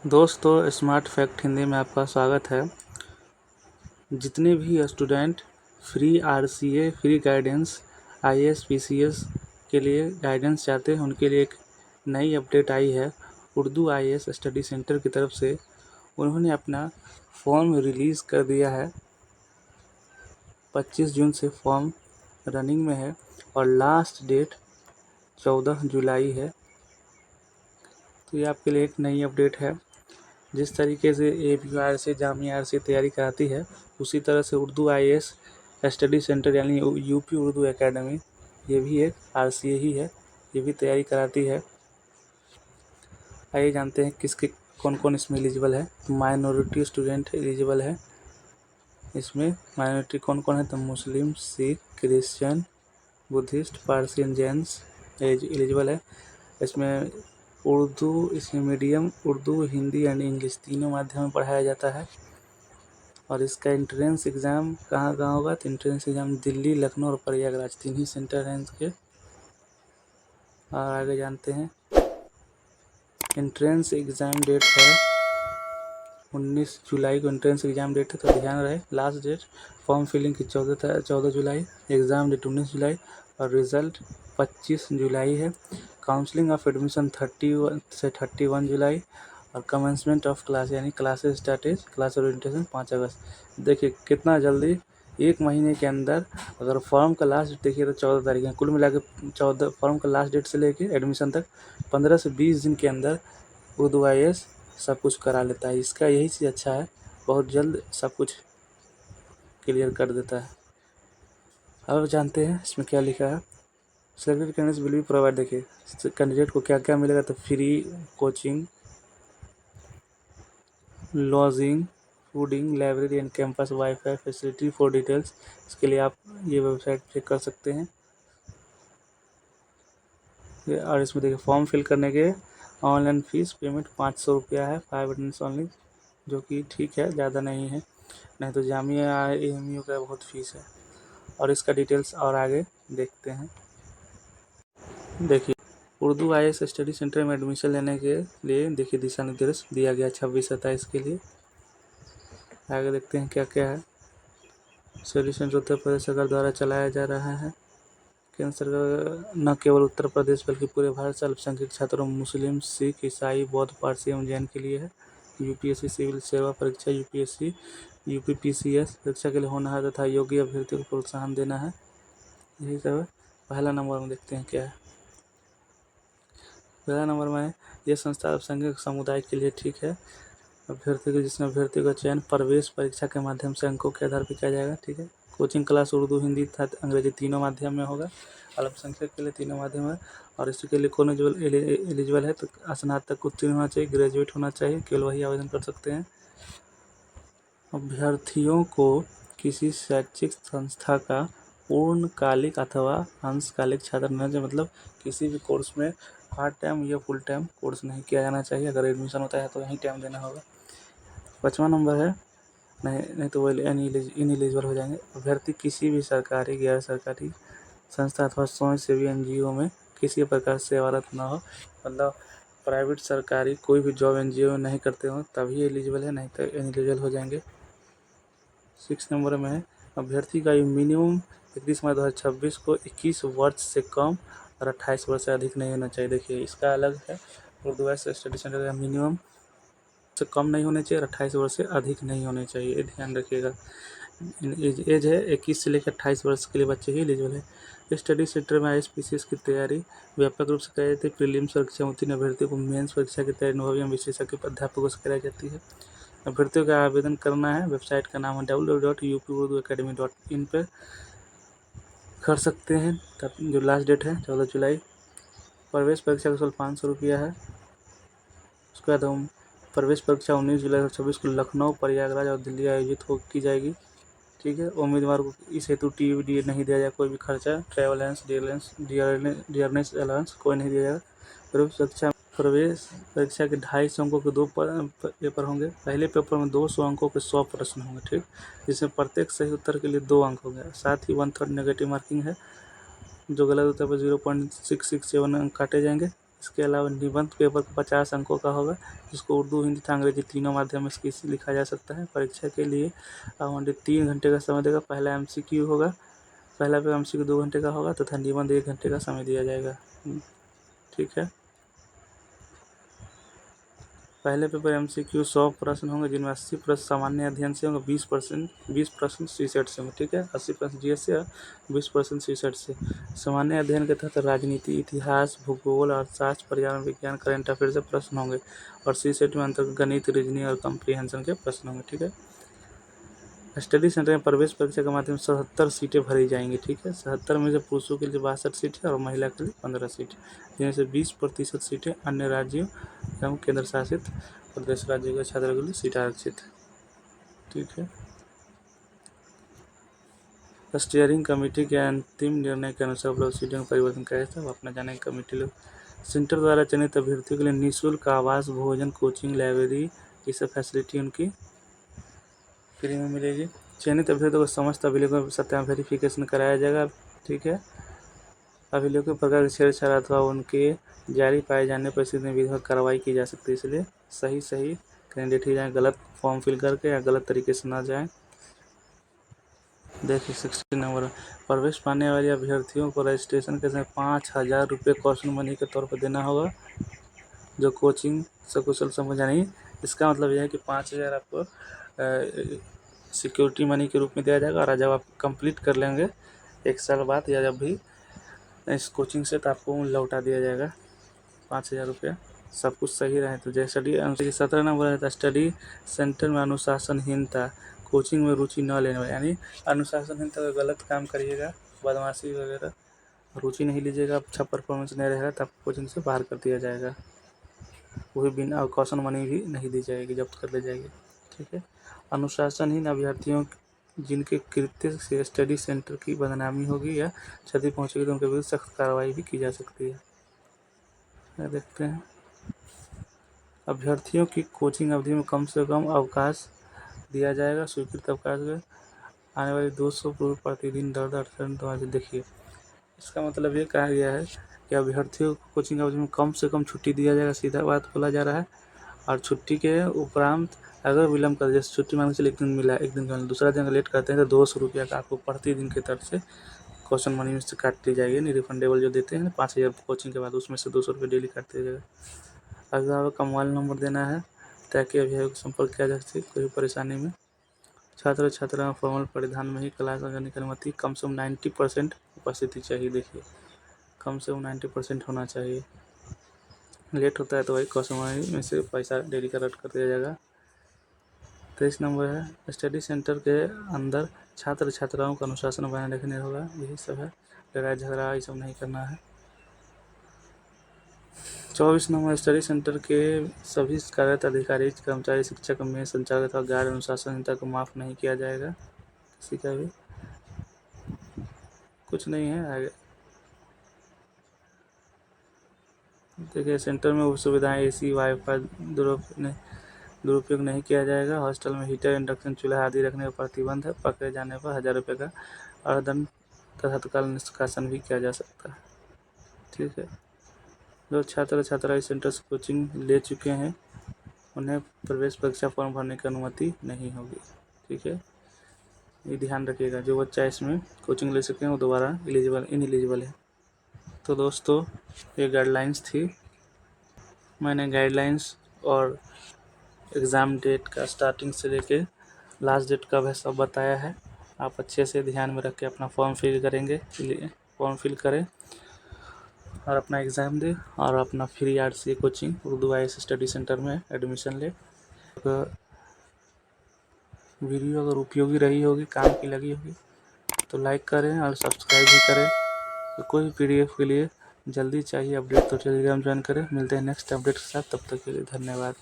दोस्तों, smart fact Hindi में आपका स्वागत है। जितने भी student free RCA free guidance IAS PCS के लिए गाइडेंस चाहते हैं, उनके लिए एक नई अपडेट आई है। उर्दू आईएएस स्टडी सेंटर की तरफ से उन्होंने अपना फॉर्म रिलीज़ कर दिया है। 25 जून से फॉर्म रनिंग में है और लास्ट डेट 14 जुलाई है। तो ये आपके लिए एक नई अपडेट है। जिस तरीके से एपीआर से जामिया से तैयारी कराती है, उसी तरह से उर्दू आईएएस स्टडी सेंटर यानी यूपी उर्दू एकेडमी, ये भी एक आरसीए ही है, ये भी तैयारी कराती है। आइए जानते हैं किसके कौन कौन इसमें एलिजिबल है। माइनॉरिटी स्टूडेंट एलिजिबल है। इसमें माइनॉरिटी कौन कौन है तो Muslim, Sikh, Christian, Buddhist, Parsi and Jains eligible है। इसमें इसमें medium Urdu, Hindi and English तीनों माध्यम में पढ़ाया जाता है। और इसका एंट्रेंस एग्ज़ाम कहाँ होगा तो एंट्रेंस एग्ज़ाम दिल्ली, लखनऊ और प्रयागराज 3 ही सेंटर हैं इसके। और आगे जानते हैं एंट्रेंस एग्ज़ाम डेट है 19 जुलाई को एंट्रेंस एग्ज़ाम डेट है, तो ध्यान रहे। लास्ट डेट फॉर्म फिलिंग की 14 जुलाई, एग्ज़ाम डेट 19 जुलाई और रिज़ल्ट 25 जुलाई है। काउंसलिंग ऑफ एडमिशन 31 से 31 जुलाई और कमेंसमेंट ऑफ क्लास यानी क्लासेस स्टार्टेज क्लास ओरिएंटेशन 5 अगस्त। देखिए कितना जल्दी, एक महीने के अंदर। अगर फॉर्म का लास्ट डेट देखिए तो 14 तारीख है। कुल मिला के 14 फॉर्म का लास्ट डेट से लेके एडमिशन तक 15 से 20 दिन के अंदर उर्दू आईएएस सब कुछ करा लेता है। इसका यही चीज़ अच्छा है, बहुत जल्द सब कुछ क्लियर कर देता है। अब जानते हैं इसमें क्या लिखा है। Selected candidates will be provide. देखिए कैंडिडेट को क्या क्या मिलेगा तो free coaching, lodging, fooding, library and campus wifi facility. For details इसके लिए आप ये वेबसाइट चेक कर सकते हैं। और इसमें देखिए फॉर्म फिल करने के ऑनलाइन फीस पेमेंट 500 रुपया है, 5 अटेंडेंस ऑनली, जो कि ठीक है, ज़्यादा नहीं है। नहीं तो जामिया एएमयू का बहुत फीस है। और इसका डिटेल्स और आगे देखते हैं। देखिए उर्दू आईएएस स्टडी सेंटर में एडमिशन लेने के लिए देखिए दिशा निर्देश दिया गया 26-27 के लिए। आगे देखते हैं क्या क्या है। स्टडी सेंटर उत्तर प्रदेश सरकार द्वारा चलाया जा रहा है। केंद्र सरकार न केवल उत्तर प्रदेश बल्कि पूरे भारत से अल्पसंख्यक छात्रों मुस्लिम, सिख, ईसाई, बौद्ध, पारसी एवं जैन के लिए है। यूपीएससी सिविल सेवा परीक्षा, यूपीएससी यूपीपीसीएस परीक्षा के लिए होनहार तथा योग्य अभ्यर्थियों को प्रोत्साहन देना है। यही सब है। पहला नंबर में देखते हैं क्या है। पहला नंबर में यह संस्था अल्पसंख्यक समुदाय के लिए ठीक है। जिसमें अभ्यर्थियों का चयन प्रवेश परीक्षा के माध्यम से अंकों के आधार पर किया जाएगा। ठीक है। कोचिंग क्लास उर्दू, हिंदी तथा अंग्रेजी तीनों माध्यम में होगा। अल्पसंख्यक के लिए तीनों माध्यम है। और इसके लिए कौन एलिजिबल है तो स्नातक उत्तीर्ण होना चाहिए, ग्रेजुएट होना चाहिए, केवल वही आवेदन कर सकते हैं। अभ्यर्थियों को किसी शैक्षिक संस्था का पूर्णकालिक अथवा अंशकालिक छात्र न चाहिए, मतलब किसी भी कोर्स में पार्ट टाइम या फुल टाइम कोर्स नहीं किया जाना चाहिए। अगर एडमिशन होता है तो यहीं टाइम देना होगा। 5वां नंबर है नहीं तो वो इनएलिजिबल हो जाएंगे। अभ्यर्थी किसी भी सरकारी, गैर सरकारी संस्था अथवा स्वयं सेवी एनजीओ में किसी प्रकार से सेवारत ना हो, मतलब प्राइवेट सरकारी कोई भी जॉब एनजीओ में नहीं करते हो तभी एलिजिबल है, नहीं तो इनएलिजिबल हो जाएंगे। 6 नंबर में है अभ्यर्थी का मिनिमम 31 मई 2026 को 21 वर्ष से कम और 28 वर्ष से अधिक नहीं होना चाहिए। देखिए इसका अलग है। उर्दू स्टडी सेंटर का मिनिमम से कम नहीं होने चाहिए और 28 वर्ष से अधिक नहीं होने चाहिए, ध्यान रखिएगा। एज है 21 से लेकर 28 वर्ष के लिए बच्चे ही एलिजिबल है। स्टडी सेंटर में आईएएस की तैयारी व्यापक रूप से कराई जाती है। प्रीलिम्स परीक्षा उत्तीर्ण अभ्यर्थियों को मेंस परीक्षा की तैयारी अनुभवी एवं विशेषज्ञ अध्यापकों से कराई जाती है। अभ्यर्थियों का आवेदन करना है, वेबसाइट का नाम है www.upuurduacademy.in पर कर सकते हैं। जो लास्ट डेट है 14 जुलाई। प्रवेश परीक्षा का शुल्क 500 रुपया है। उसके बाद हम प्रवेश परीक्षा 19 जुलाई 2026 को लखनऊ, प्रयागराज और दिल्ली आयोजित की जाएगी। ठीक है। उम्मीदवार को इस हेतु टीडी नहीं दिया जाएगा, कोई भी खर्चा, ट्रैवल अलाउंस, डियरनेस अलाउंस कोई नहीं दिया जाएगा। प्रवेश परीक्षा के 250 अंकों के 2 पेपर होंगे। पहले पेपर में 200 अंकों के 100 प्रश्न होंगे। ठीक, जिसमें प्रत्येक सही उत्तर के लिए 2 अंक होंगे। साथ ही 1/3 नेगेटिव मार्किंग है। जो गलत उत्तर पर 0.667 अंक काटे जाएंगे। इसके अलावा निबंध पेपर 50 अंकों का होगा, जिसको उर्दू, हिंदी तथा अंग्रेजी तीनों माध्यम में इसकी लिखा जा सकता है। परीक्षा के लिए आवंटित 3 घंटे का समय देगा। पहला MCQ होगा, पहला पेपर MCQ 2 घंटे का होगा तथा निबंध 1 घंटे का समय दिया जाएगा। ठीक है। पहले पेपर MCQ 100 प्रश्न होंगे, जिनमें 80 प्रश्न सामान्य अध्ययन से होंगे, 20 प्रश्न CSET से होंगे। ठीक है, 80 प्रश्न GS से और 20 प्रश्न CSET से। सामान्य अध्ययन के तहत राजनीति, इतिहास, भूगोल, अर्थशास्त्र, पर्यावरण विज्ञान, करंट अफेयर से प्रश्न होंगे और CSET में अंतर्गत गणित, रीजनिंग और कॉम्प्रिहेंशन के प्रश्न होंगे। ठीक है। स्टडी सेंटर में प्रवेश परीक्षा के माध्यम से 77 सीटें भरी जाएंगी। ठीक है, 77 में से पुरुषों के लिए 62 सीट है और महिला के लिए 15 सीट, जिनमें से 20% सीटें अन्य राज्यों एवं केंद्र शासित प्रदेश राज्यों के छात्रों के लिए सीट आरक्षित है। ठीक है। स्टीयरिंग कमेटी के अंतिम निर्णय के अनुसार उपलब्ध सीटों में परिवर्तन कैसे वो अपना जाने कमेटी लोग। सेंटर द्वारा चयनित अभ्यर्थियों के लिए निःशुल्क आवास, भोजन, कोचिंग, लाइब्रेरी, ये सब फैसिलिटी उनकी फ्री में मिलेगी। चयनित अभ्यर्थियों को समस्त अभिलेखों सत्यापन वेरिफिकेशन कराया जाएगा। ठीक है। अभिलेखों प्रकार की छेड़छाड़ अथवा उनके जारी पाए जाने पर स्थिति में विधिवत कार्रवाई की जा सकती है, इसलिए सही कैंडिडेट ही जाएँ, गलत फॉर्म फिल करके या गलत तरीके से ना जाएँ। देखिए 60 नंबर, प्रवेश पाने वाले अभ्यर्थियों को रजिस्ट्रेशन के समय 5,000 रुपये कॉशन मनी के तौर पर देना होगा, जो कोचिंग सकुशल समझ नहीं। इसका मतलब यह है कि 5,000 आपको सिक्योरिटी मनी के रूप में दिया जाएगा और जब आप कंप्लीट कर लेंगे 1 साल बाद या जब भी इस कोचिंग से, तो आपको लौटा दिया जाएगा 5,000 रुपया। सब कुछ सही रहे तो। जैसे 17 नंबर है, स्टडी सेंटर में अनुशासनहीनता, कोचिंग में रुचि न लेने वाले, यानी अनुशासनहीनता, गलत काम करिएगा, बदमाशी वगैरह, रुचि नहीं लीजिएगा, अच्छा परफॉर्मेंस नहीं रहेगा तो आपको कोचिंग से बाहर कर दिया जाएगा, वही बिना कॉशन मनी भी नहीं दी जाएगी, जब्त कर ली जाएगी। ठीक है। अनुशासनहीन अभ्यर्थियों जिनके कृत्य से स्टडी सेंटर की बदनामी होगी या क्षति पहुंचेगी तो उनके विरुद्ध सख्त कार्रवाई भी की जा सकती है। देखते हैं। अभ्यर्थियों की कोचिंग अवधि में कम से कम अवकाश दिया जाएगा। स्वीकृत अवकाश में आने वाली 200 पूर्व प्रतिदिन 10-8 देखिए, इसका मतलब ये कहा गया है कि अभ्यर्थियों को कोचिंग अवधि में कम से कम छुट्टी दिया जाएगा, सीधा बात बोला जा रहा है। और छुट्टी के उपरांत अगर विलम्ब कर, जैसे छुट्टी मांगने से 1 दिन मिला, 1 दिन का दूसरा दिन लेट करते हैं तो 200 रुपया का आपको प्रतिदिन की तरफ से कॉशन मनी में से काट ली जाएगी। नहीं रिफंडेबल जो देते हैं 5,000 कोचिंग के बाद, उसमें से 200 रुपये डेली काट दिया जाएगा। अभिभावक का मोबाइल नंबर देना है ताकि अभिभावक को संपर्क किया जा सके कोई परेशानी में। छात्र छात्रा फॉर्मल परिधान में ही क्लास करने की अनुमति, कम से कम 90% उपस्थिति चाहिए। देखिए, कम से कम 90% होना चाहिए। लेट होता है तो वही कॉशन मनी में से पैसा डेली का रद्द कर दिया जाएगा। 23 नंबर है, स्टडी सेंटर के अंदर छात्र छात्राओं का अनुशासन बनाए रखने होगा, यही सब है। लड़ाई झगड़ा ये सब नहीं करना है। 24 नंबर, स्टडी सेंटर के सभी कार्यरत अधिकारी, कर्मचारी, शिक्षक में संचालक तथा गार्ड अनुशासनहीनता को माफ़ नहीं किया जाएगा, किसी का भी कुछ नहीं है। आगे देखिए, सेंटर में वो सुविधाएं AC, वाईफाई दुरुपयोग नहीं किया जाएगा। हॉस्टल में हीटर, इंडक्शन चूल्हा आदि रखने पर प्रतिबंध है। पकड़े जाने पर 1,000 रुपये का अर्थदंड तथा तत्काल निष्कासन भी किया जा सकता है। ठीक है। जो छात्र छात्रा इस सेंटर से कोचिंग ले चुके हैं उन्हें प्रवेश परीक्षा फॉर्म भरने की अनुमति नहीं होगी। ठीक है, ये ध्यान रखिएगा। जो बच्चा इसमें कोचिंग ले सके हैं वो दोबारा इनएलिजिबल है। तो दोस्तों, ये गाइडलाइंस थी। मैंने गाइडलाइंस और एग्ज़ाम डेट का स्टार्टिंग से लेके लास्ट डेट का भी सब बताया है। आप अच्छे से ध्यान में रख के अपना फॉर्म फिल करेंगे, फॉर्म फिल करें और अपना एग्ज़ाम दें और अपना free RCA coaching Urdu IAS study centre में एडमिशन ले। वीडियो अगर उपयोगी रही होगी, काम की लगी होगी तो लाइक करें और सब्सक्राइब भी करें। तो कोई PDF के लिए जल्दी चाहिए अपडेट तो टेलीग्राम ज्वाइन करें। मिलते हैं नेक्स्ट अपडेट के साथ, तब तक के लिए धन्यवाद।